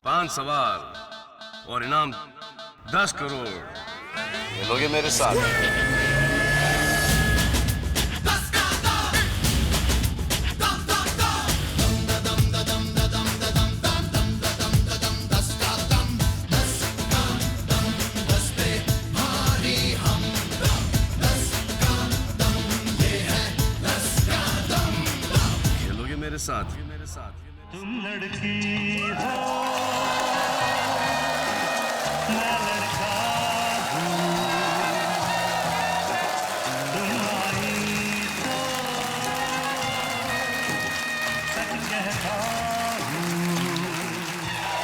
5 सवाल और इनाम 10 करोड़। लोगे मेरे साथ? खेलोगे मेरे साथ? तुम लड़की हो मैं लड़का हूँ, तुम आई तो सच कहता हूँ।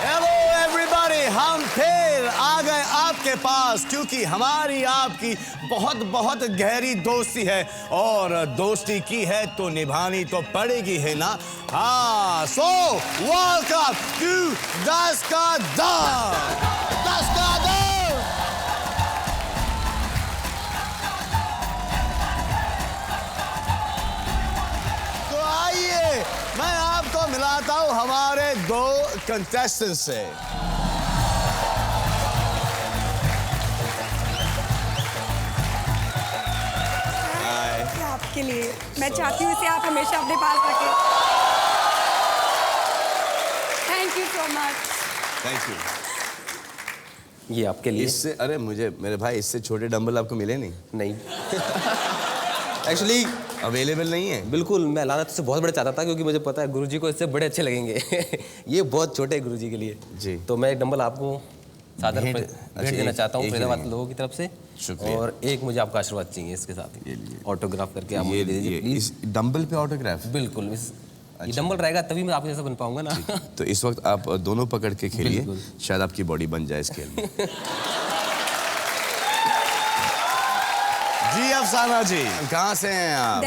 हेलो एवरीबॉडी, हम फिर आ गए आपके पास क्योंकि हमारी आपकी बहुत बहुत गहरी दोस्ती है और दोस्ती की है तो निभानी तो पड़ेगी, है ना? हाँ, सो वेलकम टू 10 का दम। 10 का दम। तो आइए मैं आपको मिलाता हूं हमारे 2 कंटेस्टेंट से। आपके लिए मैं चाहती हूँ इसे आप हमेशा अपने पास रखें। Thank you so much. Thank you. ये आपके लिए। इससे अरे मेरे भाई इससे छोटे डंबल आपको मिले नहीं एक्चुअली अवेलेबल नहीं है। बिल्कुल, मैं लाना तो बहुत बड़े चाहता था क्योंकि मुझे पता है गुरुजी को इससे बड़े अच्छे लगेंगे। ये बहुत छोटे हैं गुरुजी के लिए जी। तो मैं एक डंबल आपको सादर भेंट देना चाहता हूँ एक फरीदाबाद लोगों की तरफ से। शुक्रिया। और एक मुझे आपका आशीर्वाद चाहिए इसके साथ ही, ऑटोग्राफ करके आप मुझे दे दीजिए इस प्लीज। डंबल पे ऑटोग्राफ? बिल्कुल, ये डंबल रहेगा तभी मैं आपके जैसा बन पाऊंगा ना। तो इस वक्त आप दोनों पकड़ के खेलिए, बिल्कुल। शायद आपकी बॉडी बन जाए इस खेल में। जी अफसाना जी, कहाँ से हैं आप?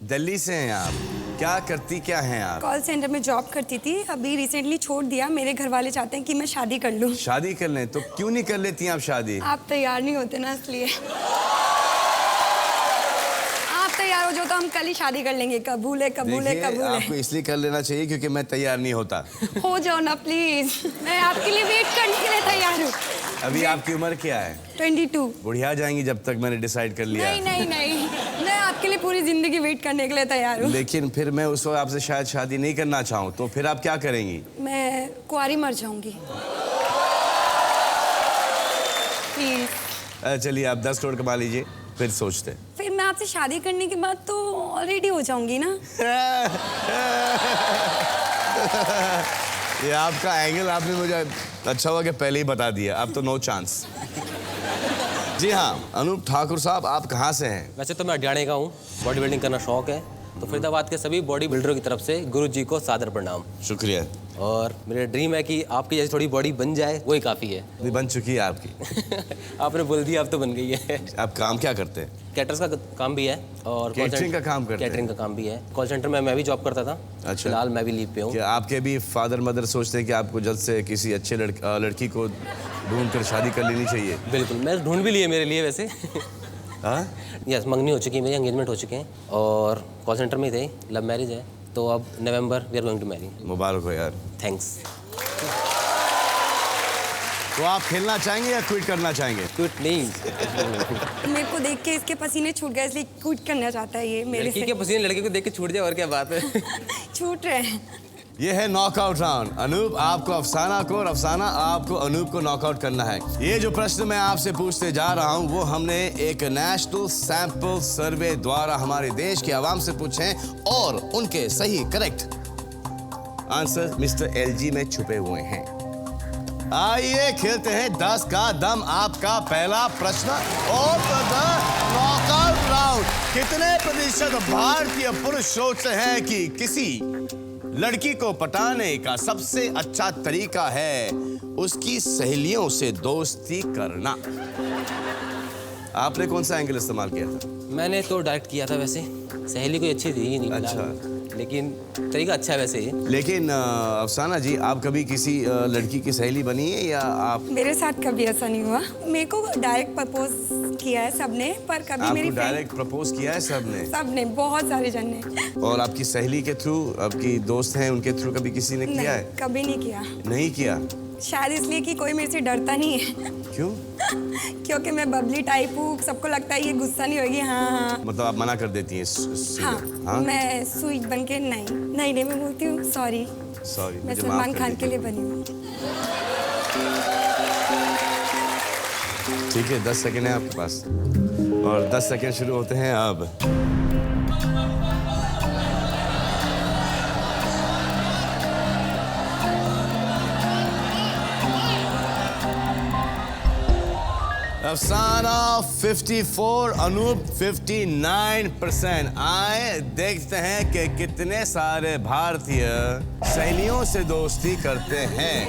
दिल्ली से हैं आप। क्या करती क्या हैं आप? कॉल सेंटर में जॉब करती थी, अभी रिसेंटली छोड़ दिया। मेरे घर वाले चाहते हैं कि मैं शादी कर लूं। शादी कर लें तो क्यों नहीं कर लेती आप शादी? आप तैयार नहीं होते ना, इसलिए। आप तैयार हो जाओ तो हम कल ही शादी कर लेंगे। कबूल है, कबूल है, देखिए, कबूल आपको है। इसलिए कर लेना चाहिए क्योंकि मैं तैयार नहीं होता। हो जाओ ना प्लीज, मैं आपके लिए वेट करने के लिए तैयार हूँ। अभी आपकी उम्र क्या है? 22। बुढ़िया जाएंगी जब तक मैंने डिसाइड कर लिया। नहीं, मैं आपके लिए पूरी जिंदगी वेट करने के लिए तैयार हूँ। लेकिन फिर मैं उस वक्त आपसे शायद शादी नहीं करना चाहूँ तो फिर आप क्या करेंगी? मैं कुंवारी मर जाऊंगी। प्लीज। चलिए आप 10 करोड़ कमा लीजिए, फिर सोचते हैं। फिर मैं आपसे शादी करने के बाद तो ऑलरेडी हो जाऊंगी ना। ये आपका एंगल आपने मुझे अच्छा हुआ कि पहले ही बता दिया। अब तो नो चांस। जी हाँ, अनूप ठाकुर साहब, आप कहाँ से हैं? वैसे तो मैं अड्याणे का हूँ, बॉडी बिल्डिंग करना शौक है, तो फरीदाबाद के सभी बॉडी बिल्डरों की तरफ से गुरुजी को सादर प्रणाम। शुक्रिया। और मेरा ड्रीम है कि आपकी जैसी थोड़ी बॉडी बन जाए, वही काफ़ी है। नहीं, बन चुकी है आपकी। आपने बोल दिया, अब तो बन गई है। आप काम क्या करते हैं? कैटर्स का काम भी है और कैटरिंग का काम करते हैं? कैटरिंग का काम भी है। कॉल सेंटर में मैं भी जॉब करता था। अच्छा। फिलहाल मैं भी लीव पे हूँ। क्या आपके भी फादर मदर सोचते हैं कि आपको जल्द से किसी अच्छे लड़की को ढूंढ कर शादी कर लेनी चाहिए? बिल्कुल, मैं ढूंढ भी लिए मेरे लिए वैसे। हाँ? यस, मंगनी हो चुकी है, मेरी एंगेजमेंट हो चुके हैं और कॉल सेंटर में ही थे। लव मैरिज है, तो अब November we are going to marry. मुबारक हो यार। थैंक्स। तो आप खेलना चाहेंगे या क्विट करना चाहेंगे? क्विट नहीं। मेरे को देख के इसके पसीने छूट गए, इसलिए क्विट करना चाहता है ये मेरे लड़की से। के पसीने लड़के को देख के छूट जाए, और क्या बात है। छूट रहे हैं। ये है नॉकआउट राउंड। अनूप आपको अफसाना को और अफसाना आपको अनूप को नॉकआउट करना है। ये जो प्रश्न मैं आपसे पूछते जा रहा हूँ वो हमने एक नेशनल सैंपल सर्वे द्वारा हमारे देश की आवाम से पूछे हैं और उनके सही करेक्ट आंसर मिस्टर एलजी में छुपे हुए हैं। आइए खेलते हैं 10 का दम। आपका पहला प्रश्न और नॉकआउट राउंड। कितने प्रतिशत भारतीय पुरुष सोचते हैं कि किसी लड़की को पटाने का सबसे अच्छा तरीका है उसकी सहेलियों से दोस्ती करना? आपने कौन सा एंगल इस्तेमाल किया था? मैंने तो डायरेक्ट किया था, वैसे सहेली कोई अच्छी थी ही नहीं। अच्छा, लेकिन तरीका अच्छा है वैसे ही। लेकिन अफसाना जी, आप कभी किसी लड़की की सहेली बनी है या आप? मेरे साथ कभी ऐसा नहीं हुआ। मेरे को डायरेक्ट प्रपोज किया है सबने, पर कभी मेरी आपको डायरेक्ट प्रपोज किया है सबने? सबने, बहुत सारे जन ने। और आपकी सहेली के थ्रू, आपकी दोस्त हैं उनके थ्रू कभी किसी ने किया है? कभी नहीं किया। नहीं किया? शायद इसलिए कि कोई मेरे से डरता नहीं है। क्यों? क्योंकि मैं बबली टाइप हूँ, सबको लगता है ये गुस्सा नहीं होगी। हाँ। मतलब आप मना कर देती हैं? हाँ, हाँ? मैं स्वीट बन के नहीं मैं बोलती हूँ सॉरी। सॉरी, मैं सलमान खान के लिए बनी हूँ। ठीक है, 10 सेकंड है आपके पास और 10 सेकंड शुरू होते हैं अब। अफसाना 54, अनूप 59%। आए देखते हैं कि कितने सारे भारतीय सहेलियों से दोस्ती करते हैं।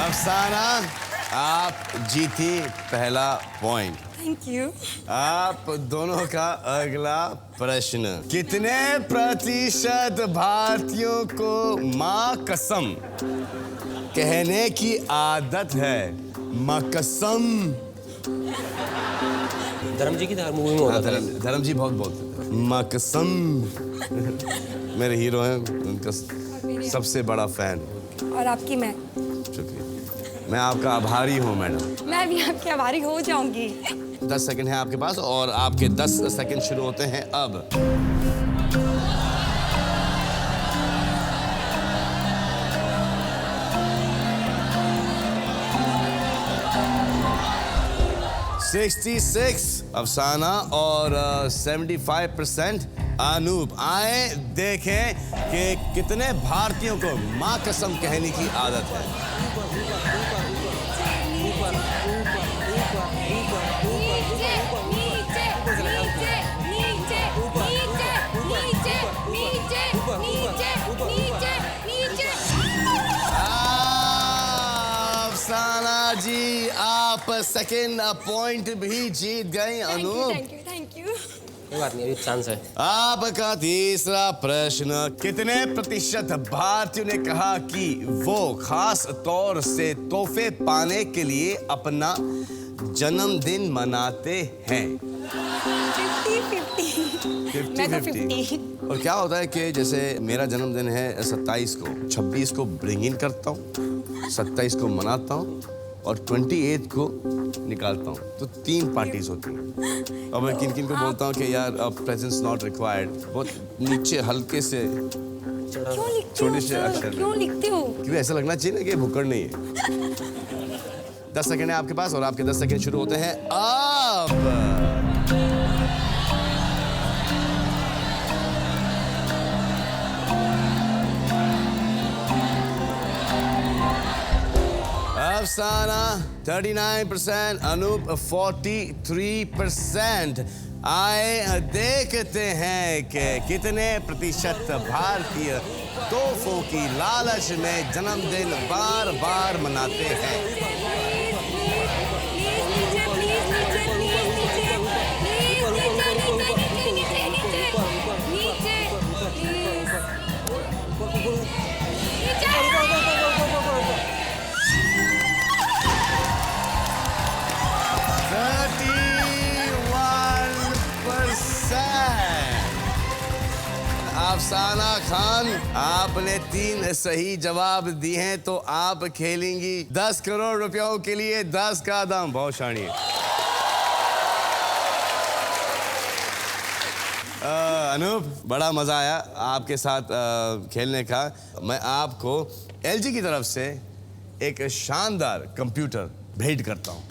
अफसाना, आप जीती पहला पॉइंट। Thank you. आप दोनों का अगला प्रश्न, कितने प्रतिशत भारतीयों को माँ कसम कहने की आदत है? माँ कसम। धर्म जी की मूवी में होता था। धर्म जी बहुत बोलते थे माँ कसम। मेरे हीरो हैं, उनका सबसे बड़ा फैन। और आपकी मैं। शुक्रिया, मैं आपका आभारी हूँ मैडम। मैं भी आपकी आभारी हो जाऊंगी। 10 सेकंड है आपके पास और आपके 10 सेकंड शुरू होते हैं अब। $66 अफसाना और 75% अनूप। आए देखें कि कितने भारतीयों को माँ कसम कहने की आदत है। अफसाना जी, आप सेकंड पॉइंट भी जीत गए अनूप। Thank you. कोई बात नहीं, अभी चांस है। आपका तीसरा प्रश्न, कितने प्रतिशत भारतीयों ने कहा कि वो खास तौर से तोहफे पाने के लिए अपना जन्मदिन मनाते हैं? 50-50। और क्या होता है कि जैसे मेरा जन्मदिन है 27 को, 26 को ब्रिंग इन करता हूँ, 27 को मनाता हूँ और 28 को निकालता हूँ। तो 3 पार्टीज होती हैं। और मैं किन किन को बोलता हूँ कि यार प्रेजेंट्स नॉट रिक्वायर्ड, बहुत नीचे हल्के से क्यों लिखते छोटे हो से सर? अक्षर। क्यों लिखते हो? क्योंकि ऐसा लगना चाहिए ना कि भुक्कड़ नहीं है। 10 सेकंड है आपके पास और आपके 10 सेकंड शुरू होते हैं अब। अफसाना 39%, अनूप 43%। आए देखते हैं कि कितने प्रतिशत भारतीय तोहफों की लालच में जन्मदिन बार बार मनाते हैं। अफसाना खान, आपने 3 सही जवाब दिए हैं तो आप खेलेंगी 10 करोड़ रुपयों के लिए 10 का दाम। बहुत शानिए। अनूप, बड़ा मजा आया आपके साथ खेलने का। मैं आपको LG की तरफ से एक शानदार कंप्यूटर भेंट करता हूँ।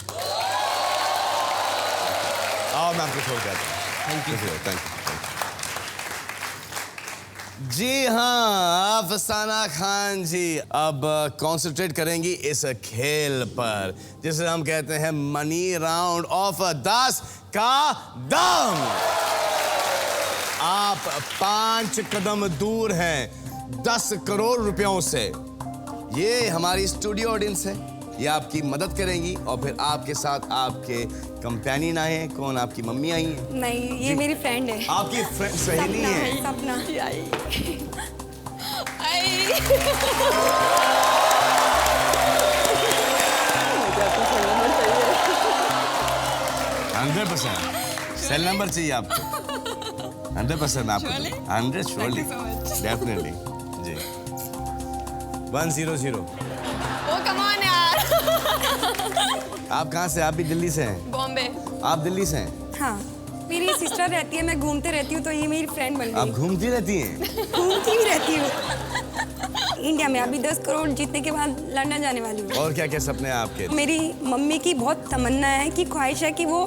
आओ, मैं आपको छोड़ के आता हूँ। Thank you. जी हाँ, अफसाना खान जी अब कंसंट्रेट करेंगी इस खेल पर जिसे हम कहते हैं मनी राउंड ऑफ 10 का दम। आप 5 कदम दूर हैं 10 करोड़ रुपयों से। ये हमारी स्टूडियो ऑडियंस है, ये आपकी मदद करेंगी और फिर आपके साथ आपके कंपेनियन आए हैं। कौन? आपकी मम्मी आई हैं? नहीं, ये मेरी फ्रेंड है। आपकी फ्रेंड सहेली है? सपना। 100% सेल नंबर चाहिए आपको? 100% आपको 100 श्योरली डेफिनेटली जी 100। ओ कम ऑन यार। आप कहाँ से? आप भी दिल्ली से हैं? बॉम्बे। आप दिल्ली से हैं? हाँ, मेरी सिस्टर रहती है, मैं घूमते रहती हूँ, तो ये मेरी फ्रेंड बन आप गई। घूमती रहती हैं? घूमती भी रहती हूँ इंडिया में। अभी 10 करोड़ जीतने के बाद लंदन जाने वाली हूँ। और क्या क्या सपने हैं आपके? मेरी मम्मी की बहुत तमन्ना है कि ख्वाहिश है कि वो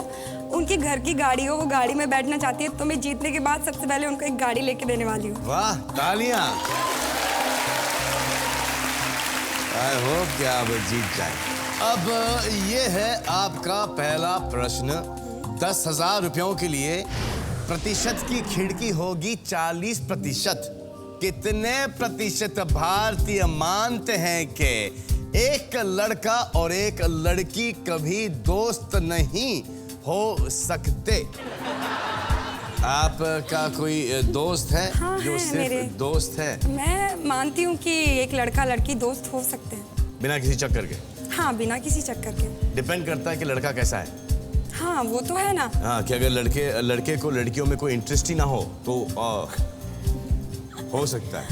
उनके घर की गाड़ी हो, वो गाड़ी में बैठना चाहती है, तो मैं जीतने के बाद सबसे पहले उनको एक गाड़ी लेके देने वाली हूँ। वाह, तालियां। आई होप कि आप जीत जाएं। अब ये है आपका पहला प्रश्न। 10,000 रुपयों के लिए प्रतिशत की खिड़की होगी 40%। कितने प्रतिशत भारतीय मानते हैं कि एक लड़का और एक लड़की कभी दोस्त नहीं हो सकते? आपका कोई दोस्त है? हाँ, जो है सिर्फ मेरे। दोस्त है? मैं मानती हूँ कि एक लड़का लड़की दोस्त हो सकते हैं। बिना किसी चक्कर के? हाँ, बिना किसी चक्कर के। डिपेंड करता है कि लड़का कैसा है। हाँ, वो तो है ना। हाँ, कि अगर लड़के को लड़कियों में कोई इंटरेस्ट ही ना हो तो हो सकता है।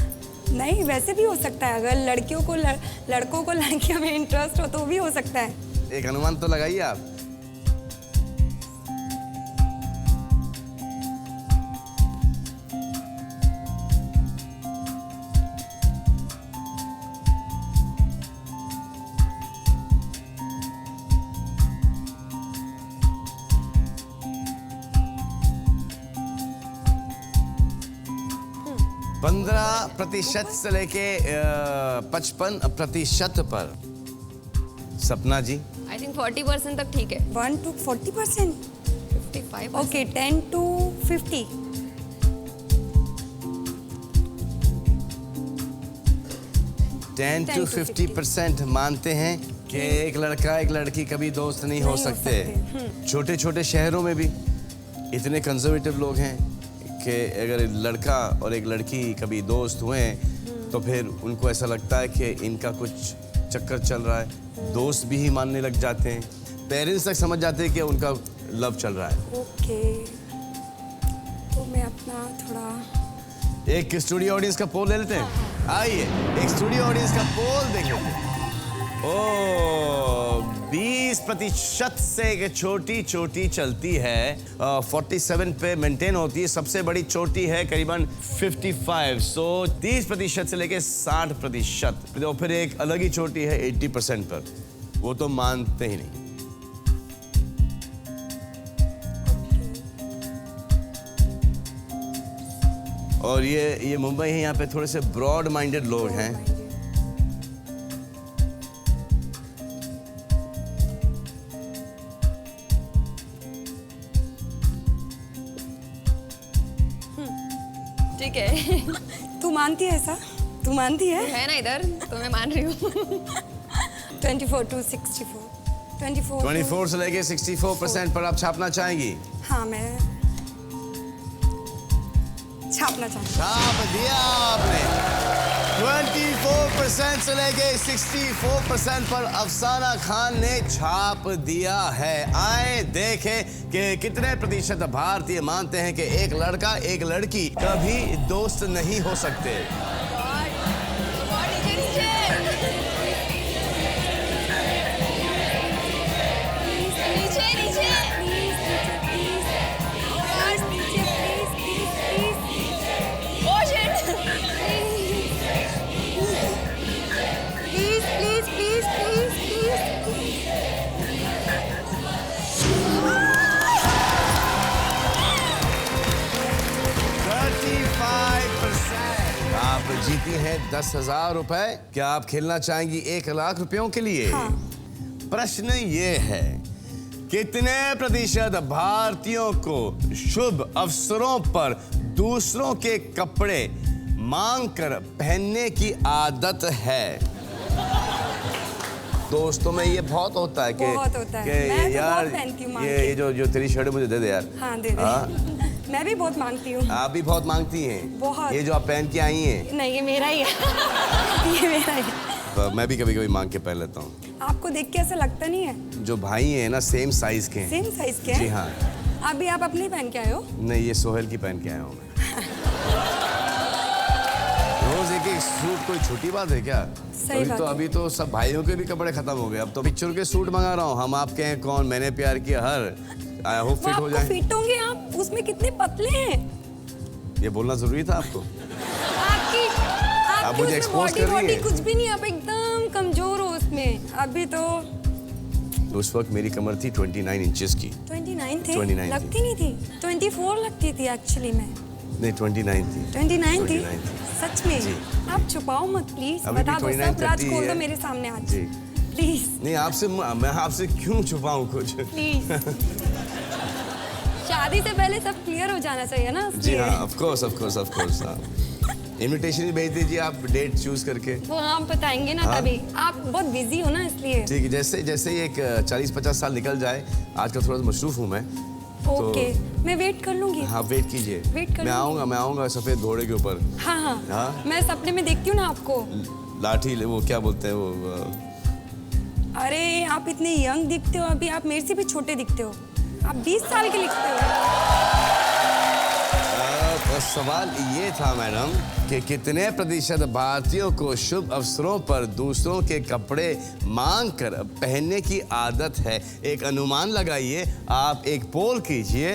नहीं, वैसे भी हो सकता है। अगर लड़कियों को लड़कों को लड़कियों में इंटरेस्ट हो तो भी हो सकता है। एक अनुमान तो लगाइए आप। पंद्रह प्रतिशत से लेके 55% पर। सपना जी? आई थिंक 40% तक ठीक है। 1 to 40%। 55। Okay, 10 to 50। 10 to 50% मानते हैं कि एक लड़का एक लड़की कभी दोस्त नहीं हो सकते। छोटे छोटे शहरों में भी इतने कंजर्वेटिव लोग हैं कि अगर लड़का और एक लड़की कभी दोस्त हुए तो फिर उनको ऐसा लगता है कि इनका कुछ चक्कर चल रहा है। दोस्त भी ही मानने लग जाते हैं। पेरेंट्स तक समझ जाते हैं कि उनका लव चल रहा है। ओके, तो मैं अपना थोड़ा एक स्टूडियो ऑडियंस का पोल ले लेते हैं। आइए एक स्टूडियो ऑडियंस का पोल देख लेते हैं। ओ 20% से एक छोटी चोटी चलती है 47 पे मेंटेन होती है। सबसे बड़ी चोटी है करीबन 55। सो 30% से लेके 60%। और फिर एक अलग ही चोटी है 80% पर। वो तो मानते ही नहीं। और ये मुंबई है, यहाँ पे थोड़े से ब्रॉड माइंडेड लोग हैं। ठीक है। तू मानती है ऐसा? तू मानती है? है ना इधर, तो मैं मान रही हूँ। 24 to 64। 24 से लेके 64% पर आप छापना चाहेंगी? हाँ, मैं छापना चाहूँ। छाप दिया आपने। 24% से लेके 64% पर अफसाना खान ने छाप दिया है। आए देखें कि कितने प्रतिशत भारतीय मानते हैं कि एक लड़का एक लड़की कभी दोस्त नहीं हो सकते। नीचे नीचे। Oh shit! आप जीती हैं 10,000 रुपए। क्या आप खेलना चाहेंगी 1,00,000 रुपयों के लिए? हाँ। प्रश्न ये है, कितने प्रतिशत भारतीयों को शुभ अवसरों पर दूसरों के कपड़े मांगकर पहनने की आदत है? दोस्तों में ये बहुत होता है बहुत होता है। कि मैं तो यार बहुत पहनती हूँ मांग के। ये जो तेरी शर्ट है मुझे दे दे यार। हाँ दे दे। मैं भी बहुत मांगती हूँ। आप भी बहुत मांगती हैं। बहुत। ये जो आप पहन के आई हैं, नहीं ये मेरा ही है। ये मेरा ही है। तो मैं भी कभी कभी मांग के पहन लेता हूँ। आपको देख के ऐसा लगता नहीं है? जो भाई हैं ना सेम साइज के हैं। सेम साइज के हैं? जी हाँ। अभी आप अपने पहन के आए हो? नहीं, ये सोहेल की पहन के आया हूँ मैं। रोज एक एक सूट कोई छोटी बात है क्या? सही बात है। अभी तो सब भाइयों के भी कपड़े खत्म हो गए। अब तो पिक्चर के सूट मंगा रहा हूँ। हम आपके हैं कौन, मैंने प्यार किया, हर आई होप वो फिट हो आपको जाए। फिट होंगे आप? उसमें कितने पतले हैं। ये बोलना जरूरी था आपको? आपकी मुझे उसमें expose बॉडी कर रही बॉडी हैं। कुछ भी नहीं, आप एकदम कमजोर हो उसमें। अभी तो उस वक्त मेरी कमर थी 29 इंचेस की। 29 थे? 29 लगती नहीं थी। 24 लगती थी एक्चुअली में। नहीं 29 थी। 29 थी? 29 थी। सच में? जी। आप छुपाओ मत प्लीज, अभी भी बता दो 29, सब राज 30 खोल दो है। मेरे सामने आज। जी। प्लीज नहीं आपसे, मैं आपसे क्यों छुपाऊं कुछ? प्लीज। शादी से पहले सब क्लियर हो जाना चाहिए ना। जी इसलिए। हाँ, ऑफ कोर्स हाँ। इनविटेशन ही भेज दीजिए आप, डेट चूज करके। वो हम बताएंगे ना हाँ? तभी। आप बहुत बिजी हो ना इसलिए। ठीक है, जैसे जैसे ही एक 40-50 साल निकल जाए, आजकल थोड़ा सा मसरूफ हूँ मैं। ओके मैं वेट कर लूंगी। हाँ वेट कीजिए। वेट कर मैं आऊँगा सफेद घोड़े के ऊपर। हाँ हाँ हाँ? मैं सपने में देखती हूँ ना आपको। लाठी, वो क्या बोलते हैं वो अरे आप इतने यंग दिखते हो अभी, आप मेरे से भी छोटे दिखते हो। आप 20 साल के लिखते हो। तो सवाल ये था मैडम कि कितने प्रतिशत भारतीयों को शुभ अवसरों पर दूसरों के कपड़े मांगकर पहनने की आदत है? एक अनुमान लगाइए, आप एक पोल कीजिए।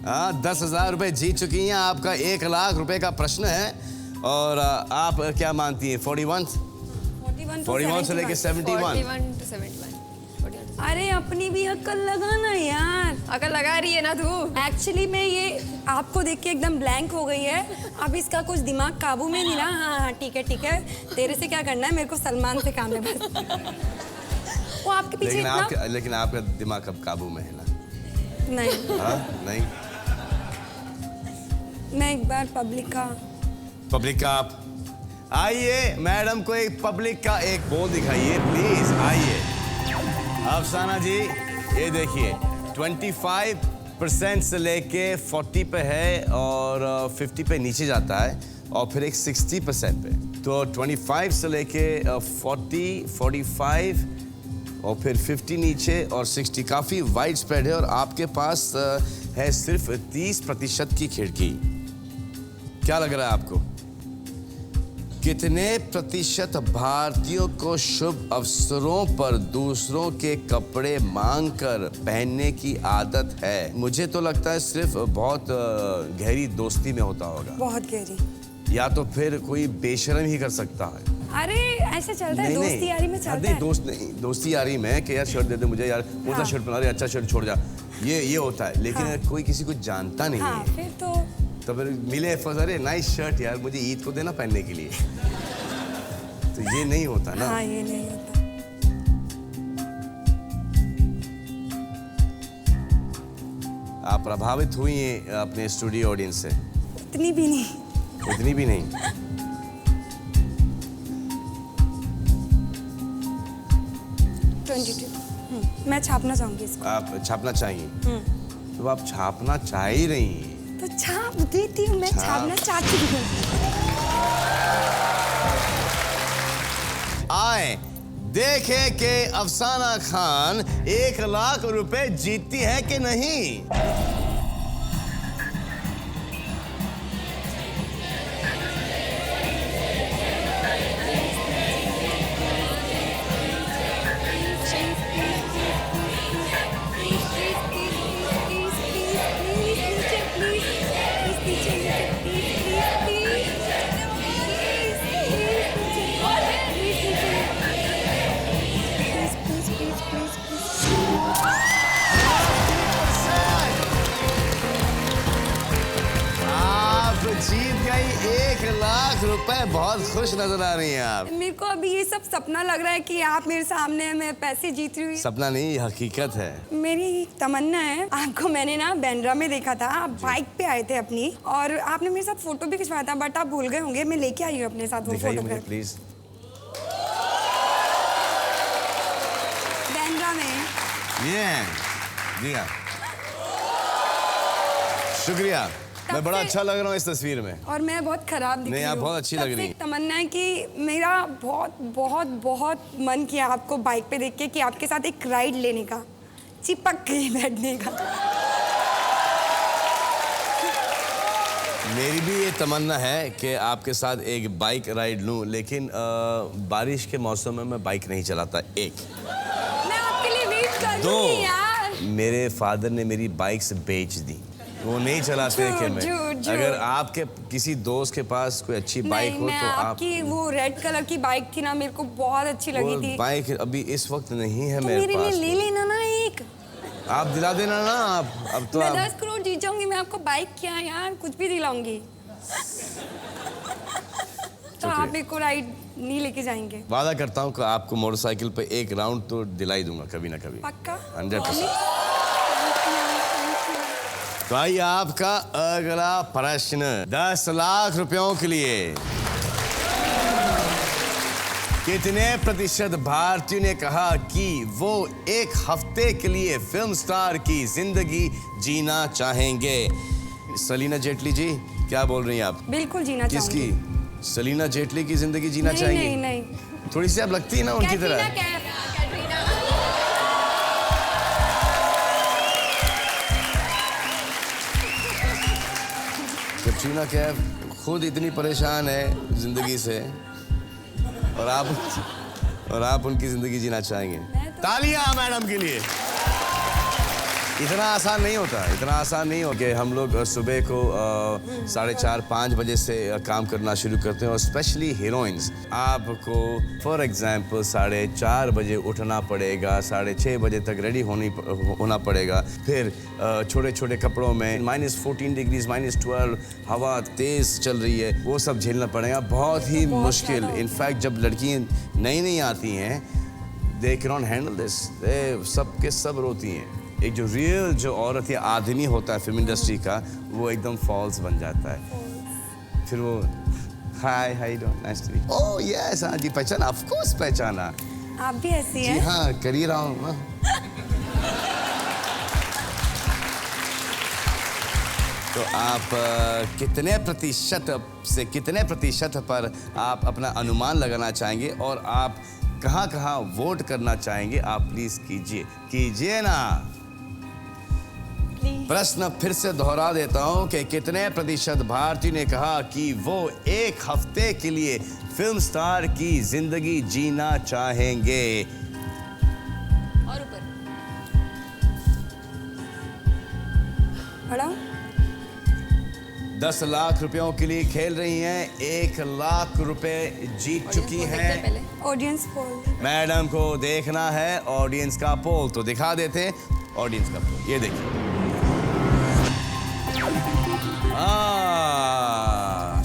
हाँ 10,000 रुपए जीत चुकी हैं। आपका 1,00,000 रुपए का प्रश्न है और आप क्या मानती हैं? 41 से लेके 71। 41 to 71. अरे अपनी भी अक्ल लगाना यार। अगर लगा रही है ना तू। एक्चुअली मैं ये आपको देख के एकदम ब्लैंक हो गई है। अब इसका कुछ दिमाग काबू में नहीं रहा। हाँ हाँ ठीक है तेरे से क्या करना है, मेरे को सलमान से काम है बस। वो आपके पीछे लेकिन आपका दिमाग अब काबू में है ना? नहीं। हाँ नहीं। मैं एक बार पब्लिक का आप आइए, मैडम को एक पब्लिक का एक बोल दिखाइए प्लीज। आइए अफसाना जी, ये देखिए 25% से लेके 40 पे है और 50 पे नीचे जाता है और फिर एक 60% पे। तो 25 से लेके 40, 45 और फिर 50 नीचे और 60, काफ़ी वाइड स्प्रेड है। और आपके पास है सिर्फ 30% की खिड़की। क्या लग रहा है आपको? कितने प्रतिशत भारतीयों को शुभ अवसरों पर दूसरों के कपड़े मांगकर पहनने की आदत है? मुझे तो लगता है सिर्फ बहुत गहरी दोस्ती में होता होगा, बहुत गहरी, या तो फिर कोई बेशर्म ही कर सकता है। अरे ऐसे चलता है, दोस्ती यारी में चलता है। दोस्ती यारी में कि यार शर्ट दे दे मुझे, यार कौन सा शर्ट पहना रहे, अच्छा शर्ट छोड़ जा, ये होता है। लेकिन कोई किसी को जानता नहीं हाँ, है फिर तो फिर मिले फर्स्ट, अरे नाइस शर्ट यार, मुझे ईद को देना पहनने के लिए। तो ये नहीं होता ना। हाँ ये नहीं होता। आप प्रभावित हुई हैं अपने स्टूडियो ऑडियंस से? उतनी भी नहीं। उतनी भी नहीं। 22। मैं छापना चाहूंगी इसको। आप छापना चाहिए? तो आप छापना चाह ही रही हैं। तो छाप देती हूँ, मैं छापना चाहती हूँ। आए देखें कि अफसाना खान 1,00,000 रुपए जीतती है कि नहीं। हैं? बहुत खुश नजर आ रही हैं आप। मेरे को अभी ये सब सपना लग रहा है कि आप मेरे सामने हैं, मैं पैसे जीत रही हूँ। सपना नहीं, ये हकीकत है। मेरी तमन्ना है, आपको मैंने ना बैंड्रा में देखा था, आप बाइक पे आए थे अपनी, और आपने मेरे साथ फोटो भी खिंचवाया था, बट आप भूल गए होंगे। मैं लेके आई हूँ अपने साथ वो दिखाइए फोटो मुझे प्लीज। बैंड्रा में। ये जी हाँ, शुक्रिया। मैं बड़ा अच्छा लग रहा हूँ इस तस्वीर में। और मैं बहुत खराब दिख रही नहीं, आप हूँ। बहुत अच्छी लग रही हैं। तमन्ना है कि मेरा बहुत बहुत बहुत मन किया आपको बाइक पे देख के कि आपके साथ एक राइड लेने का, चिपक के बैठने का। मेरी भी ये तमन्ना है कि आपके साथ एक बाइक राइड लूं, लेकिन बारिश के मौसम में मैं बाइक नहीं चलाता। एक मैं आपके लिए वेट कर दो, रही हूँ यार। मेरे फादर ने मेरी बाइक से बेच दी, वो नहीं चलाते कि मैं। झूठ। अगर आपके किसी दोस्त के पास कोई अच्छी बाइक हो मैं तो आप। आपकी वो रेड कलर की बाइक थी ना, मेरे को बहुत अच्छी लगी वो थी। बाइक अभी इस वक्त नहीं है तो मेरे मेरे लिए पास। ले लेना ना एक। आप दिला देना ना। आप अब तो मैं आप 10 करोड़ जीत जाऊंगी, मैं आपको बाइक क्या यार कुछ भी दिलाऊंगी। तो आप मेरे को राइड नहीं लेके जाएंगे? वादा करता हूँ कि आपको मोटरसाइकिल पे एक राउंड तो दिलाई दूंगा कभी ना कभी। पक्का? 100%। तो आइए आपका अगला प्रश्न 10 लाख रुपयों के लिए। कितने प्रतिशत भारतीयों ने कहा कि वो एक हफ्ते के लिए फिल्म स्टार की जिंदगी जीना चाहेंगे? सलीना जेटली जी, क्या बोल रही हैं आप? बिल्कुल जीना चाहूंगी। किसकी? सलीना जेटली की जिंदगी जीना नहीं, चाहेंगी? नहीं नहीं। थोड़ी सी आप लगती है ना उनकी तरह। कैटरीना कैफ खुद इतनी परेशान है जिंदगी से, और आप उनकी जिंदगी जीना चाहेंगे। तालियां मैडम के लिए। इतना आसान नहीं होता, इतना आसान नहीं हो कि हम लोग सुबह को 4:30-5 बजे से काम करना शुरू करते हैं, और स्पेशली हीरोइंस। आपको फॉर एग्जांपल 4:30 बजे उठना पड़ेगा, 6:30 बजे तक रेडी होना पड़ेगा, फिर छोटे छोटे कपड़ों में -14 डिग्री, -12 हवा तेज़ चल रही है, वो सब झेलना पड़ेगा। बहुत ही मुश्किल। इनफैक्ट जब लड़कियाँ नई आती हैं, they can not handle this, सब के सब रोती हैं। एक जो रियल जो औरत या आदमी होता है फिल्म इंडस्ट्री का, वो एकदम फॉल्स बन जाता है। फिर वो hi nice to meet, oh yes, हाँ जी पहचाना, ऑफ कोर्स पहचाना। आप भी ऐसी जी हैं? हाँ, कर ही रहा हूँ। तो आप कितने प्रतिशत पर आप अपना अनुमान लगाना चाहेंगे, और आप कहाँ वोट करना चाहेंगे? आप प्लीज कीजिए ना। प्रश्न फिर से दोहरा देता हूं कि कितने प्रतिशत भारतीयों ने कहा कि वो एक हफ्ते के लिए फिल्म स्टार की जिंदगी जीना चाहेंगे? और ऊपर। बढ़ाओ। 10 लाख रुपयों के लिए खेल रही हैं, 1 लाख रुपए जीत चुकी हैं। Audience poll. मैडम को देखना है ऑडियंस का पोल, तो दिखा देते हैं ऑडियंस का पोल। ये देखिए,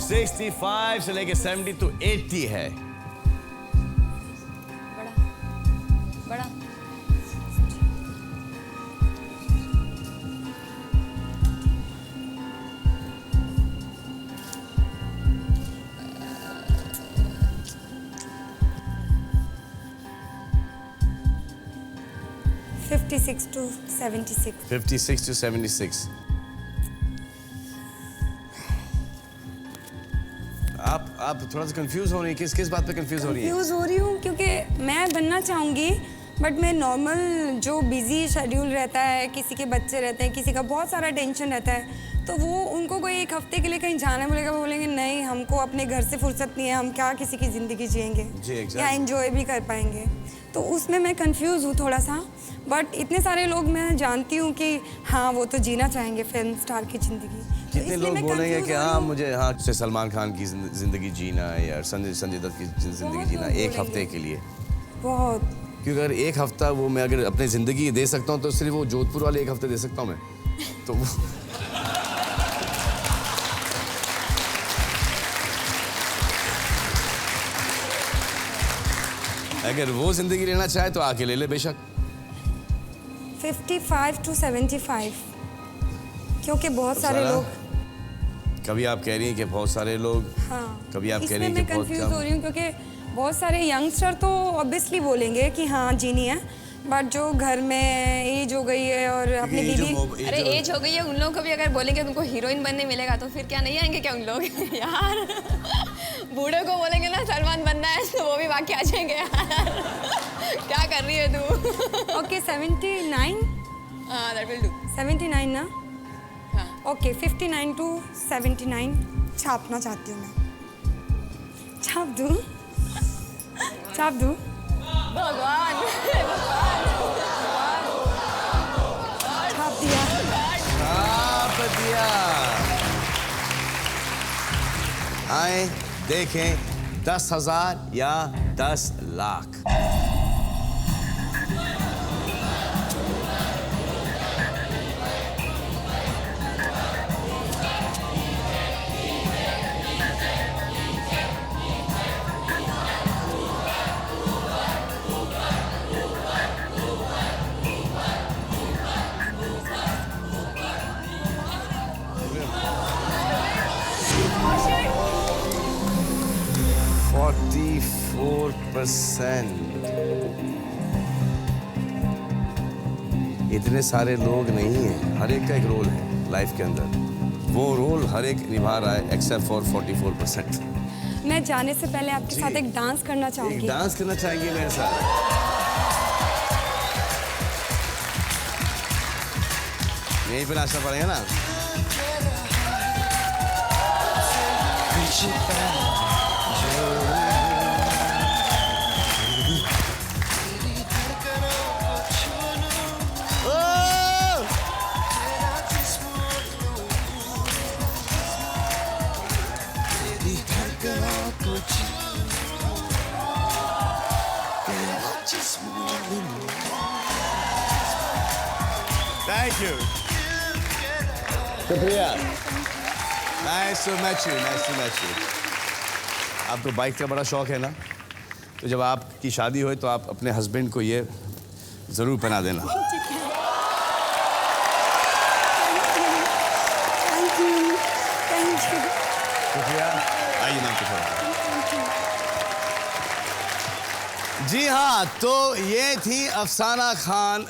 65 से लेके 70 to 80 है। बड़ा। 56 to 76। 56 to 76। आप थोड़ा सा कंफ्यूज हो रही है, किस बात पे कंफ्यूज हो रही है? कंफ्यूज हो रही हूँ क्योंकि मैं बनना चाहूँगी, बट मैं नॉर्मल जो बिजी शेड्यूल रहता है, किसी के बच्चे रहते हैं, किसी का बहुत सारा टेंशन रहता है, तो वो उनको कोई एक हफ्ते के लिए कहीं जाना बोलेगा, वो बोलेंगे नहीं हमको अपने घर से फुर्सत नहीं है, हम क्या किसी की ज़िंदगी जिएंगे या एंजॉय भी कर पाएंगे। तो उसमें मैं कंफ्यूज हूँ थोड़ा सा, बट इतने सारे लोग मैं जानती हूँ कि हाँ वो तो जीना चाहेंगे फिल्म स्टार की ज़िंदगी। कितने लोग बोलेंगे कि हाँ मुझे से सलमान खान की जिंदगी जीना है या संजय दत्त की जिंदगी जीना एक हफ्ते के लिए। बहुत, क्योंकि अगर एक हफ्ता वो मैं अगर अपनी ज़िंदगी दे सकता हूँ तो सिर्फ वो जोधपुर वाले एक हफ्ते दे सकता हूँ मैं, तो अगर वो जिंदगी लेना चाहे तो आके ले ले बेशक। 55 to 75, क्योंकि बहुत सारे सारा? लोग। कभी आप कह रही हैं कि बहुत सारे लोग, हाँ, कभी आप कह इसमें रही हैं मैं कि बहुत कंफ्यूज कम। हो रही हूँ क्योंकि बहुत सारे यंगस्टर तो ऑब्वियसली बोलेंगे कि हाँ जीनी है, बट जो घर में एज हो गई है और अपनी बीवी। अरे एज हो गई है, उन लोगों को भी अगर बोलेंगे तुमको हीरोइन बनने मिलेगा तो फिर क्या नहीं आएंगे क्या उन लोग? यार बूढ़े को बोलेंगे ना सलमान बनना है तो वो भी बाकी आ जाएंगे यार। क्या कर रही है तू? ओके 79, हाँ दैट विल डू। 79 ना? हाँ ओके 59 to 79 छापना चाहती हूँ मैं। छाप दूँ? छाप दूँ? भगवान छाप दिया। आप दिया। आए देखें 10,000 या 10 लाख। इतने सारे लोग नहीं हैं, हर एक का एक रोल है लाइफ के अंदर। वो रोल हर एक निभा रहा है एक्सेप्ट फॉर 44%। मैं जाने से पहले आपके जी। साथ एक डांस करना एक चाहूँगी। डांस करना चाहेंगे मेरे साथ? यहीं पे नाचना पड़ेगा ना? Thank you. शुक्रिया। Nice to meet you. Nice to meet you. आपको बाइक का बड़ा शौक है ना? तो जब आपकी शादी हो तो आप अपने हस्बैंड को ये जरूर पहना देना। Thank you. शुक्रिया। आइए नाम कुछ। जी हाँ, तो ये थी अफसाना खान,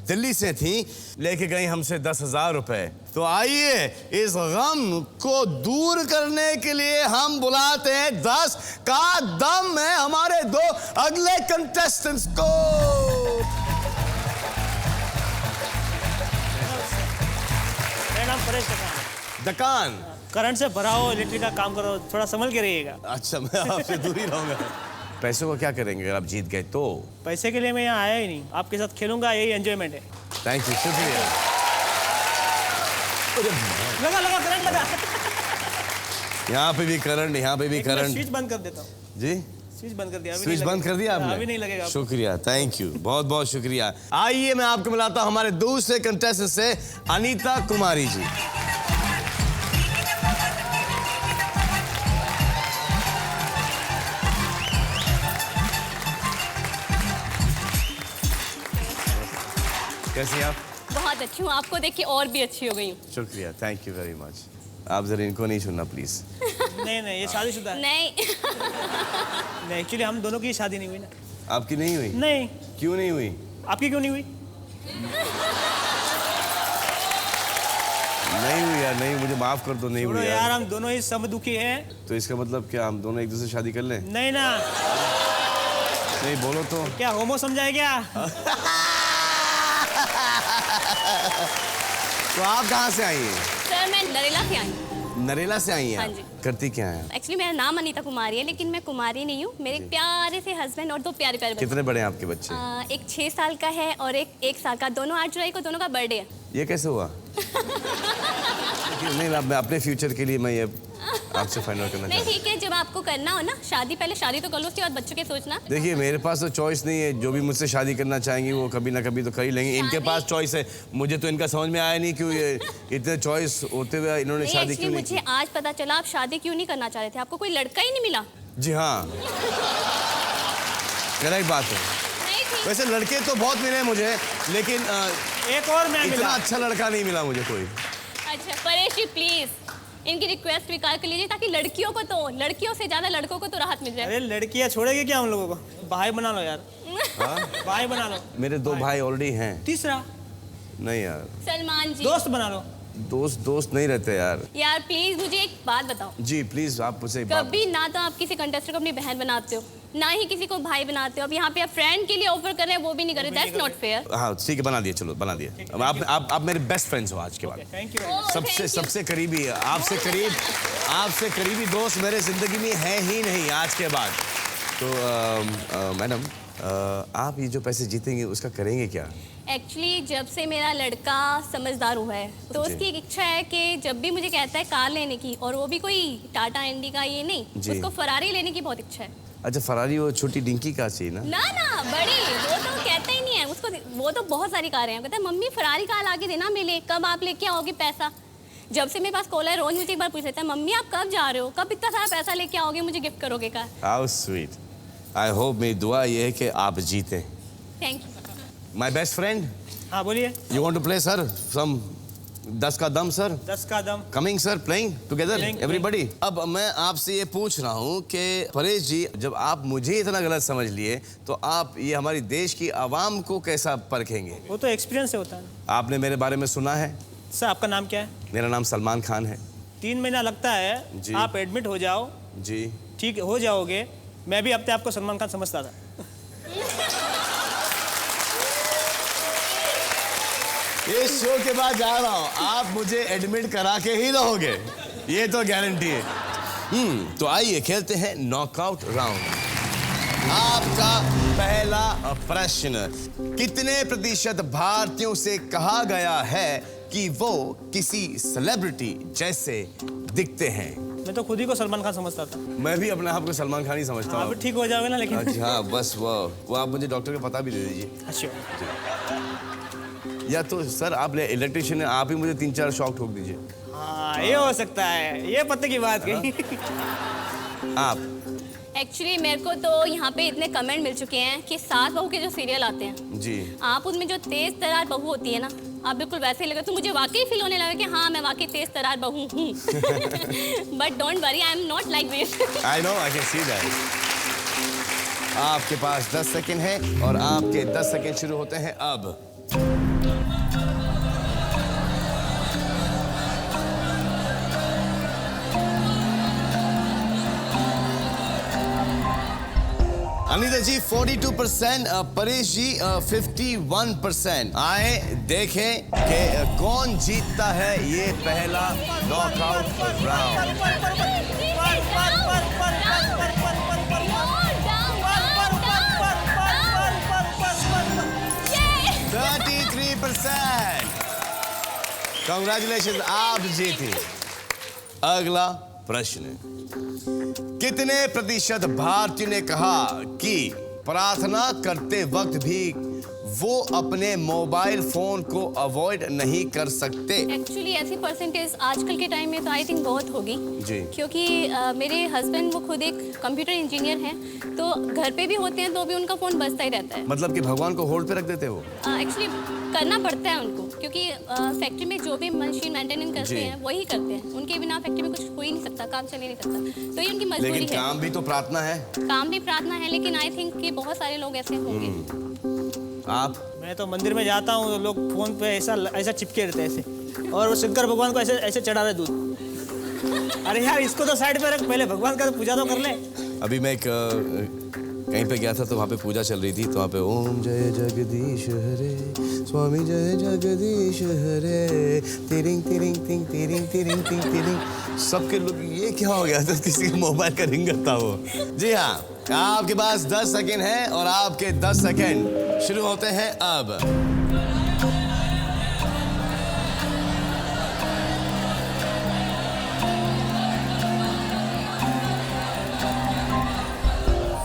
दिल्ली से थी, लेके गई हमसे 10,000 रुपए। तो आइए इस गम को दूर करने के लिए हम बुलाते हैं 10 का दम में हमारे 2 अगले कंटेस्टेंट्स को। मेरा नाम परेश दकान। दकान। करंट से भरा हो, इलेक्ट्रिक का काम करो, थोड़ा संभल के रहिएगा। अच्छा, मैं आपसे दूर ही रहूंगा। पैसों को क्या करेंगे अगर आप जीत गए तो? पैसे के लिए मैं यहाँ आया ही नहीं, आपके साथ खेलूंगा, यही एंजॉयमेंट है। थैंक यू, शुक्रिया। लगा लगा करंट लगा। यहाँ पे भी करंट, यहाँ पे भी करंट। स्विच बंद कर देता हूँ। जी, स्विच बंद कर दिया। स्विच बंद कर दिया आपने? अभी नहीं लगेगा। शुक्रिया, थैंक यू, बहुत बहुत शुक्रिया। आइए मैं आपको मिलाता हूँ हमारे दूसरे कंटेस्टेंट से, अनीता कुमारी जी। कैसी हैं आप? बहुत अच्छी हूँ, आपको देख के और भी अच्छी हो गई हूँ। शुक्रिया, थैंक यू वेरी मच। आप जरा इनको नहीं सुनना प्लीज। नहीं, ये शादीशुदा है। नहीं नहीं, एक्चुअली हम दोनों की शादी नहीं हुई ना। आपकी नहीं हुई? नहीं। क्यों नहीं हुई? आपकी क्यों नहीं हुई? नहीं हुई यार, नहीं, मुझे माफ कर दो, नहीं हुई यार, हम दोनों ही समदुखी हैं। तो इसका मतलब क्या हम दोनों एक दूसरे से शादी कर लें? नहीं ना। नहीं बोलो तो। क्या होमो समझाए क्या? तो आप कहाँ से आई हैं? सर मैं नरेला से आई हूँ। नरेला से आई हैं? हाँ आप? जी। करती क्या हैं? एक्चुअली मेरा नाम अनीता कुमारी है, लेकिन मैं कुमारी नहीं हूँ। मेरे प्यारे से हस्बैंड और 2 प्यारे प्यारे बच्चे। कितने बड़े हैं आपके बच्चे? एक 6 साल का है और एक 1 साल का। दोनों 8 जुलाई को दोनों का बर्थडे है। ये कैसे हुआ? नहीं, मैं अपने फ्यूचर के लिए मैं ये आपसे फाइंड आउट करना नहीं चाहता हूँ। ठीक है, जब आपको करना हो ना शादी, पहले शादी तो कर लो, उसके बाद बच्चों के सोचना। देखिए मेरे पास तो चॉइस नहीं है, जो भी मुझसे शादी करना चाहेंगी वो कभी ना कभी तो कर ही लेंगे। इनके पास चॉइस है, मुझे तो इनका समझ में आया नहीं क्यों ये इतने चॉइस होते हुए इन्होंने नहीं, शादी क्यों एक्चुअली नहीं मुझे आज पता चला आप शादी क्यों नहीं करना चाह रहे थे। आपको कोई लड़का ही नहीं मिला। की? जी हाँ, करेक्ट बात है। नहीं थी। वैसे लड़के तो बहुत मिले मुझे, लेकिन एक और मैं इतना मिला। अच्छा लड़का नहीं मिला मुझे कोई। अच्छा परेश जी प्लीज इनकी रिक्वेस्ट स्वीकार कर लीजिए ताकि लड़कियों से ज्यादा लड़कों को तो राहत मिल जाए। अरे लड़कियां छोड़ेगी क्या हम लोगों को? भाई बना लो यार, भाई बना लो। मेरे 2 भाई ऑलरेडी हैं। तीसरा नहीं यार, सलमान जी दोस्त बना लो। दोस्त नहीं रहते यार। यार प्लीज मुझे एक बात बताओ। जी प्लीज, आप मुझसे एक बात। कभी ना तो आप किसी कंटेस्टेंट को अपनी बहन बनाते हो, ना ही किसी को भाई बनाते हो। अब यहाँ पे आप फ्रेंड के लिए ऑफर कर रहे हैं, वो भी नहीं कर रहे। That's not fair. हाँ ठीक है, बना दिए, चलो बना दिए। अब आप मेरे बेस्ट फ्रेंड्स हो आज के बाद। Thank you. सबसे करीबी, आपसे करीबी दोस्त मेरे जिंदगी में है ही नहीं आज के बाद। तो मैडम, आप ये जो पैसे जीतेंगे उसका करेंगे क्या? एक्चुअली जब से मेरा लड़का समझदार हुआ है तो उसकी एक इच्छा है कि जब भी मुझे कहता है कार लेने की, और वो भी कोई टाटा इंडिका ये नहीं, उसको फरारी लेने की बहुत इच्छा है। अच्छा, फरारी वो छोटी डिंकी का चाहिए ना? ना बड़ी, वो तो कहता ही नहीं है उसको। वो तो बहुत सारी कारें हैं। कहता है मम्मी फरारी कार लाके देना मिले, कब आप लेके आओगे पैसा? जब से मेरे पास कॉल है रोज मुझे एक बार पूछ लेता है मम्मी आप कब जा रहे हो, कब इतना सारा पैसा लेके आओगे, मुझे गिफ्ट करोगे car? How sweet. I hope, मेरी दुआ ये है कि आप जीते। Thank you. My best friend, हाँ बोलिए। You want to play sir some 10 का दम सर? 10 का दम। Coming sir, playing together Playing. Everybody. अब मैं आपसे ये पूछ रहा हूँ कि परेश जी, जब आप मुझे इतना गलत समझ लिए तो आप ये हमारी देश की आवाम को कैसा परखेंगे? वो तो एक्सपीरियंस से होता है। आपने मेरे बारे में सुना है? सर आपका नाम क्या है? मेरा नाम सलमान खान है। 3 महीना लगता है, जी। आप एडमिट हो जाओ, जी ठीक हो जाओगे। मैं भी अपने आप को सलमान खान समझता था। इस शो के बाद जा रहा हूँ, आप मुझे एडमिट करा के ही रहोगे, ये तो गारंटी है। तो आइए खेलते हैं नॉकआउट राउंड। आपका पहला प्रश्न, कितने प्रतिशत भारतीयों से कहा गया है कि वो किसी सेलिब्रिटी जैसे दिखते हैं? मैं तो खुद ही को सलमान खान समझता था। मैं भी अपने आप को सलमान खान ही समझता आप हूँ। भी ठीक हो जाओगे ना लेकिन। अच्छा हाँ, बस वो आप मुझे डॉक्टर का पता भी दे दीजिए। अच्छा या तो सर आप इलेक्ट्रिशियन हैं, आप ही मुझे 3-4 शॉक ठोक दीजिए। हाँ ये हो सकता है, ये पते की बात कही। आप एक्चुअली मेरे को तो यहाँ पे इतने कमेंट मिल चुके हैं कि 7 बहू के जो सीरियल आते हैं जी, आप उनमें जो तेज तरार बहू होती है ना, आप बिल्कुल वैसे ही लगे। तो मुझे वाकई फील होने लगा कि हाँ मैं वाकई तेज तरार बहू हूँ। But don't worry, I am not like this. I know, I can see that. आपके पास 10 सेकंड है और आपके 10 सेकंड शुरू होते हैं अब। अनिता जी 42%, परेश जी 51%। आए देखें कि कौन जीतता है ये पहला नॉकआउट राउंड। 33%। Congratulations, आप जीती। अगला प्रश्न, कितने प्रतिशत भारतीयों ने कहा कि प्रार्थना करते वक्त भी वो अपने मोबाइल फोन को अवॉइड नहीं कर सकते? एक्चुअली ऐसी परसेंटेज आजकल के टाइम में तो आई थिंक बहुत होगी जी। क्योंकि मेरे हस्बैंड वो खुद एक कंप्यूटर इंजीनियर हैं, तो घर पे भी होते हैं तो भी उनका फ़ोन बजता ही रहता है। मतलब कि भगवान को होल्ड पे रख देते हो? एक्चुअली करना पड़ता है उनको, क्योंकि फैक्ट्री में जो भी मशीन मेंटेनेंस करते जी। हैं वही करते हैं। उनके बिना फैक्ट्री में कुछ हो ही नहीं सकता, काम चल ही नहीं सकता। तो ये उनकी मजबूरी लेकिन है। काम भी तो प्रार्थना है। काम भी प्रार्थना है, लेकिन आई थिंक कि बहुत सारे लोग ऐसे होंगे। आप? मैं तो मंदिर में जाता हूँ तो लोग फोन पे ऐसा चिपके रहते हैं ऐसे, और वो शंकर भगवान को ऐसे चढ़ा रहे दूध। अरे यार इसको तो साइड पे रख, पहले भगवान का तो पूजा तो कर ले। अभी मैं कहीं पे गया था तो वहाँ पे पूजा चल रही थी, तो वहाँ पे ओम जय जगदीश हरे स्वामी जय जगदीश हरे तिरिंग तिरिंग तिंग तिरिंग तिरिंग तिंग तिरिंग। सबके लोग ये क्या हो गया था, किसी का मोबाइल का रिंग था वो। जी हाँ, आपके पास 10 सेकंड है और आपके 10 सेकंड शुरू होते हैं अब।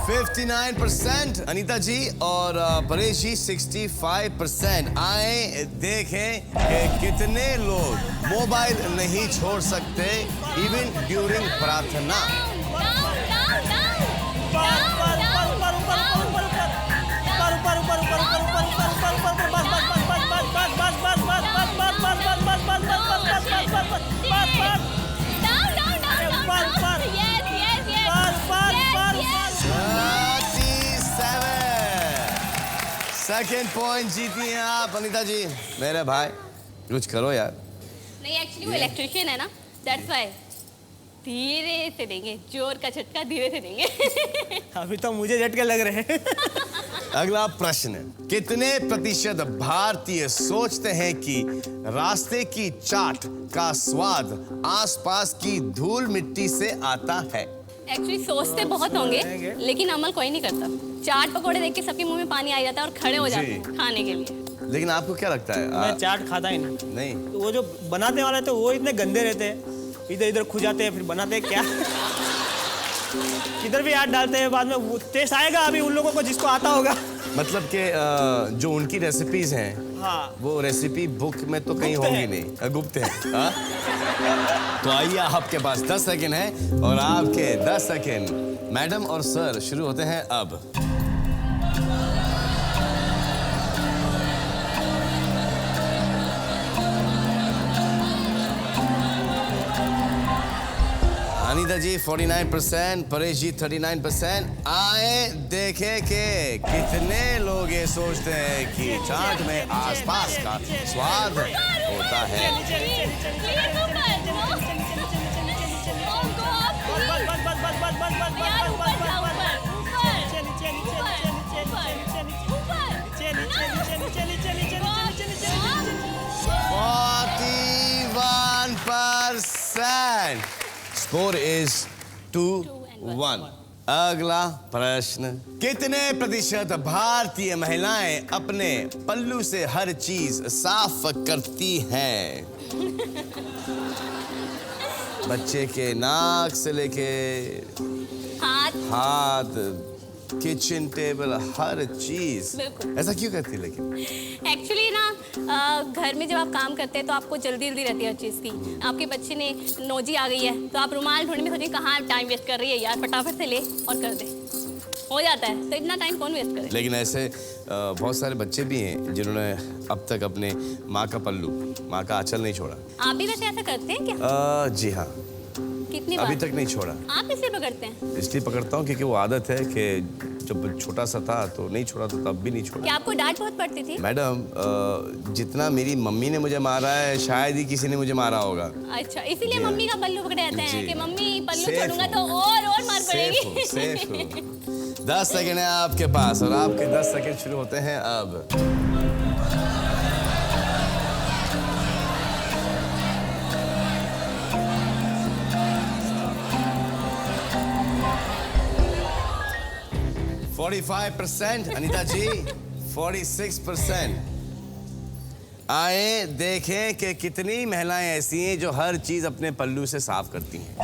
%59 अनीता जी और परेश जी 65%। आए देखें कि कितने लोग मोबाइल नहीं छोड़ सकते इवन ड्यूरिंग प्रार्थना। सेकंड पॉइंट जीती हैं आप अनीता जी। मेरे भाई कुछ करो यार। नहीं एक्चुअली वो इलेक्ट्रिशियन है ना, दैट्स व्हाई धीरे से देंगे, जोर का झटका धीरे से देंगे। अभी तो मुझे झटके लग रहे हैं। अगला प्रश्न, कितने प्रतिशत भारतीय सोचते हैं कि रास्ते की चाट का स्वाद आसपास की धूल मिट्टी से आता है? एक्चुअली सोचते बहुत होंगे लेकिन अमल कोई नहीं करता। चाट पकोड़े देख के सबके मुंह में पानी आ जाता है और खड़े हो जाते हैं खाने के लिए। लेकिन आपको क्या लगता है? मैं चाट खाता ही नहीं। नहीं, तो वो जो बनाने वाले थे वो इतने गंदे रहते हैं, इधर इधर खुजाते हैं, फिर बनाते हैं क्या किधर भी हाथ डालते हैं, बाद में वो टेस्ट आएगा अभी उन लोगों को जिसको आता होगा। मतलब कि जो उनकी रेसिपीज हैं, हाँ, वो रेसिपी बुक में तो कहीं होंगी नहीं, गुप्त है। हाँ? तो आइए, आपके पास 10 सेकंड है और आपके 10 सेकंड मैडम और सर शुरू होते हैं अब। अनीता जी 49%, परेश जी 39%। आए देखें कि कितने लोग ये सोचते हैं कि चाट में आसपास का स्वाद होता है। Score is 2-1। अगला प्रश्न, कितने प्रतिशत भारतीय महिलाएं अपने पल्लू से हर चीज साफ करती हैं? बच्चे के नाक से लेके हाथ, किचन टेबल, हर चीज। बिल्कुल। ऐसा क्यों करती है? लेकिन एक्चुअली ना घर में जब आप काम करते हैं तो आपको जल्दी जल्दी रहती है हर चीज़ की। आपके बच्चे ने नोजी आ गई है तो आप रुमाल ढूंढने में सोचें कहाँ टाइम वेस्ट कर रही है यार, फटाफट से ले और कर दे, हो जाता है। तो इतना टाइम कौन वेस्ट करे? लेकिन ऐसे बहुत सारे बच्चे भी हैं जिन्होंने अब तक अपने माँ का पल्लू, माँ का आंचल नहीं छोड़ा। आप भी वैसे ऐसा करते हैं क्या? जी हाँ, कितनी अभी बार? तक नहीं छोड़ा। आप इसलिए पकड़ते हैं? इसलिए पकड़ता हूँ क्योंकि वो आदत है कि जब छोटा सा था तो नहीं छोड़ा, तो तब भी नहीं छोड़ा। क्या आपको डांट बहुत पड़ती थी? मैडम, जितना मेरी मम्मी ने मुझे मारा है शायद ही किसी ने मुझे मारा होगा। अच्छा, इसीलिए मम्मी का पल्लू पकड़े रहते हैं कि मम्मी पल्लू सेफ छोड़ूंगा हूँ। तो और मार पड़ेगी। सेफ हूँ। 10 सेकंड है आपके पास और आपके 10 सेकंड शुरू होते हैं अब। %45, अनीता जी 46%। आए देखें कि कितनी महिलाएं ऐसी हैं जो हर चीज अपने पल्लू से साफ करती हैं।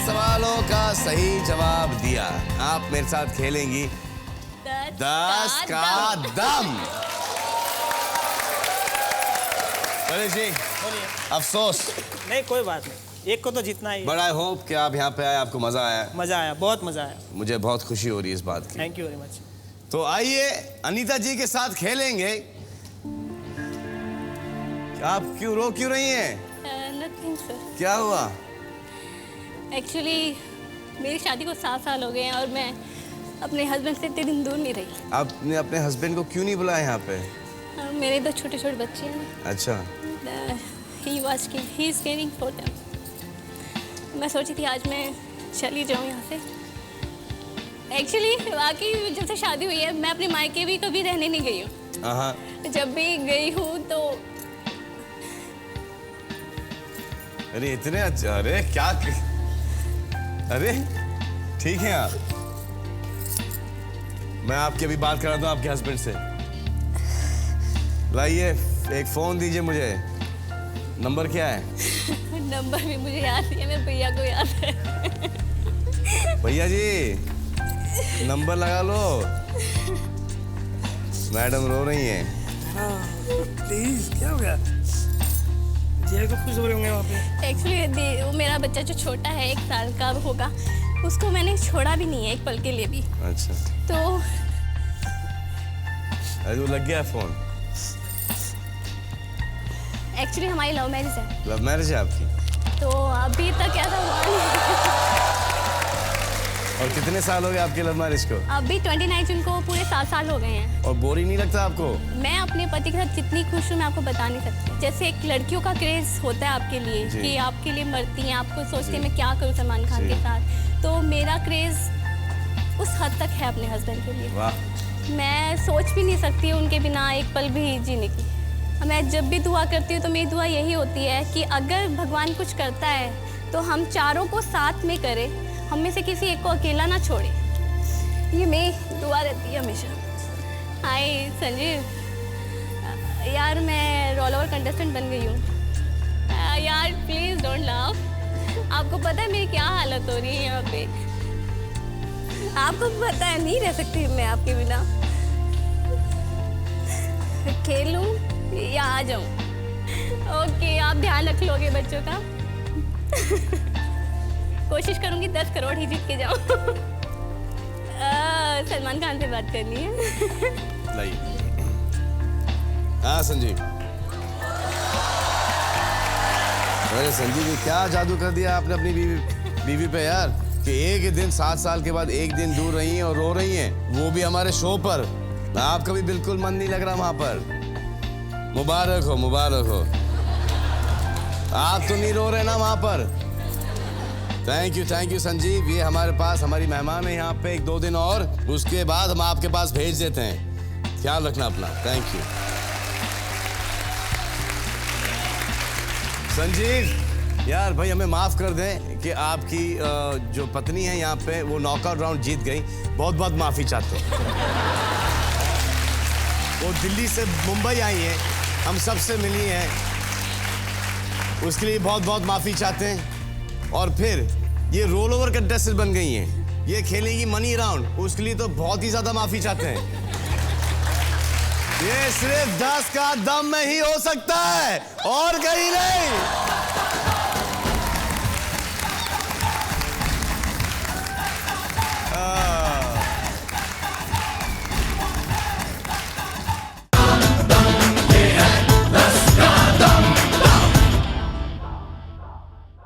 सवालों का सही जवाब दिया। आप मेरे साथ खेलेंगी 10 का दम। जी अफसोस नहीं, कोई बात नहीं, एक को तो जीतना ही। बट आई होप कि आप यहाँ पे आए, आपको मजा आया। मजा आया, बहुत मजा आया। मुझे बहुत खुशी हो रही है इस बात की। Thank you very much. तो आइए अनीता जी के साथ खेलेंगे। आप क्यों रो क्यों रही हैं? Nothing sir. क्या हुआ? एक्चुअली मेरी शादी को 7 साल हो गए हैं और मैं अपने हस्बैंड से इतने दिन दूर नहीं रही। आपने अपने हस्बैंड को क्यों नहीं बुलाया यहाँ पे? मेरे 2 छोटे छोटे बच्चे हैं। अच्छा। He is caring for them. मैं सोची थी आज मैं चली जाऊँ यहाँ से। एक्चुअली वाकई जब से शादी हुई है मैं अपने मायके भी कभी रहने नहीं गई हूँ। जब भी गई हूँ तो अरे इतने अच्छा, अरे क्या, अरे ठीक है आप, मैं आपकी अभी बात करा दूं आपके हस्बैंड से। लाइए एक फोन दीजिए मुझे। नंबर क्या है? नंबर भी मुझे याद नहीं है, मेरे भैया को याद है। भैया जी नंबर लगा लो। मैडम रो रही हैं। प्लीज क्या हो गया? जिया को खुश हो रहे होंगे वहाँ पे। एक्चुअली वो मेरा बच्चा जो छोटा है 1 साल का होगा, उसको मैंने छोड़ा भी नहीं है एक पल के लिए भी। अच्छा, तो अरे वो लग गया फोन। एक्चुअली हमारी लव मैरिज है, लव मैरिज है आपकी? तो अभी तक ऐसा हुआ नहीं। और कितने साल हो गए आपके लव मैरिज को? अभी 29 जून को पूरे 7 साल हो गए हैं। और बोरिंग नहीं लगता आपको? मैं अपने पति के साथ जितनी खुश हूँ मैं आपको बता नहीं सकती। जैसे एक लड़कियों का क्रेज होता है आपके लिए जी। कि आपके लिए मरती हैं, आपको सोचती है मैं क्या करूँ सलमान खान जी। के साथ, तो मेरा क्रेज उस हद तक है अपने हस्बैंड के लिए। वाह। मैं सोच भी नहीं सकती उनके बिना एक पल भी जीने की। मैं जब भी दुआ करती हूँ तो मेरी दुआ यही होती है कि अगर भगवान कुछ करता है तो हम चारों को साथ में करें, हम में से किसी एक को अकेला ना छोड़े। ये मेरी दुआ रहती है हमेशा। हाय संजीव, यार मैं रोल ओवर कंटेस्टेंट बन गई हूँ। यार प्लीज़ डोंट लाफ। आपको पता है मेरी क्या हालत हो रही है यहाँ पे? आपको पता है नहीं रह सकती मैं आपके बिना। खेलूं या आ जाऊं? ओके, आप ध्यान रख लोगे बच्चों का। कोशिश करूंगी 10 करोड़ ही जीत के जाऊं। सलमान खान से बात करनी है। लाइए। हाँ संजीव। अरे संजीव जी, क्या जादू कर दिया आपने अपनी बीवी पे यार, कि एक ही दिन 7 साल के बाद एक दिन दूर रही हैं और रो रही हैं, वो भी हमारे शो पर। आपका भी बिल्कुल मन नहीं लग रहा वहां पर। मुबारक हो, मुबारक हो। आप तो नहीं रो रहे ना वहां पर? Thank you Sanjeev. ये हमारे पास हमारी मेहमान है यहाँ पे 1-2 दिन, और उसके बाद हम आपके पास भेज देते हैं। ख्याल रखना अपना। Thank you Sanjeev. यार भाई हमें माफ कर दें कि आपकी जो पत्नी है यहाँ पे वो नॉकआउट राउंड जीत गई। बहुत बहुत माफी चाहते हैं। वो दिल्ली से मुंबई आई हैं, हम सबसे मिली हैं, उसके लिए बहुत बहुत माफी चाहते हैं। और फिर ये रोल ओवर कंटेस्टेंट बन गई हैं, ये खेलेंगी मनी राउंड, उसके लिए तो बहुत ही ज्यादा माफी चाहते हैं। ये सिर्फ 10 का दम में ही हो सकता है और कहीं नहीं।